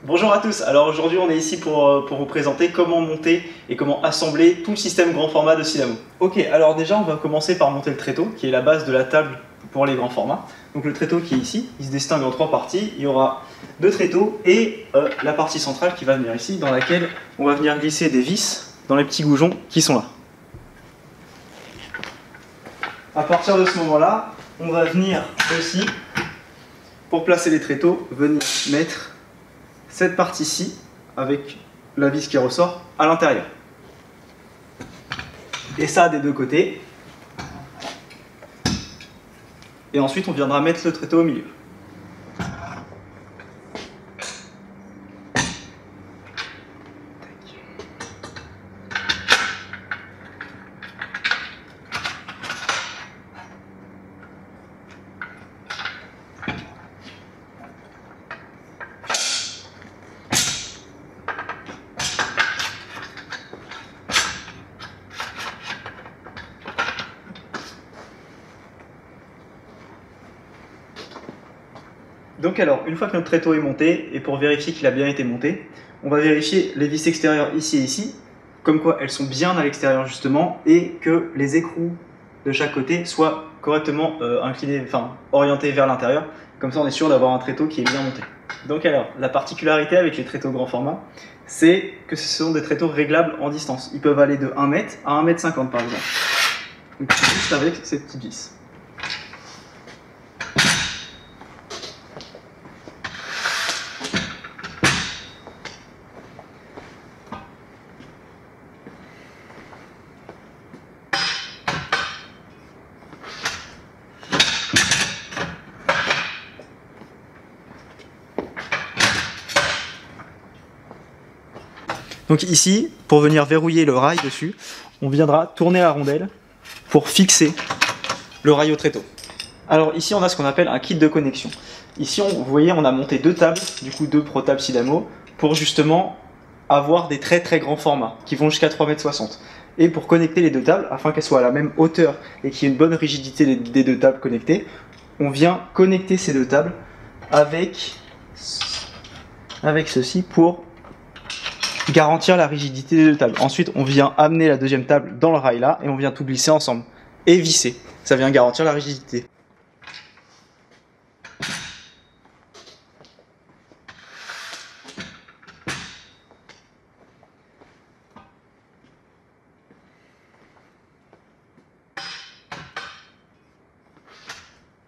Bonjour à tous, alors aujourd'hui on est ici pour vous présenter comment monter et comment assembler tout le système grand format de Silamo. Ok, alors déjà on va commencer par monter le tréteau qui est la base de la table pour les grands formats. Donc le tréteau qui est ici, il se distingue en trois parties. Il y aura deux tréteaux et la partie centrale qui va venir ici, dans laquelle on va venir glisser des vis dans les petits goujons qui sont là. À partir de ce moment-là, on va venir aussi, pour placer les tréteaux, venir mettre cette partie-ci, avec la vis qui ressort, à l'intérieur. Et ça des deux côtés. Et ensuite, on viendra mettre le tréteau au milieu. Donc alors, une fois que notre tréteau est monté, et pour vérifier qu'il a bien été monté, on va vérifier les vis extérieures ici et ici, comme quoi elles sont bien à l'extérieur justement, et que les écrous de chaque côté soient correctement inclinés, enfin orientés vers l'intérieur, comme ça on est sûr d'avoir un tréteau qui est bien monté. Donc alors, la particularité avec les tréteaux grand format, c'est que ce sont des tréteaux réglables en distance. Ils peuvent aller de 1 m à 1,50 m par exemple. Donc juste avec ces petites vis. Donc ici, pour venir verrouiller le rail dessus, on viendra tourner la rondelle pour fixer le rail au tréteau. Alors ici, on a ce qu'on appelle un kit de connexion. Ici, vous voyez, on a monté deux tables, du coup deux Pro tables Silamo, pour justement avoir des très très grands formats qui vont jusqu'à 3,60 m. Et pour connecter les deux tables, afin qu'elles soient à la même hauteur et qu'il y ait une bonne rigidité des deux tables connectées, on vient connecter ces deux tables avec ceci pour garantir la rigidité des deux tables. Ensuite, on vient amener la deuxième table dans le rail là et on vient tout glisser ensemble et visser. Ça vient garantir la rigidité.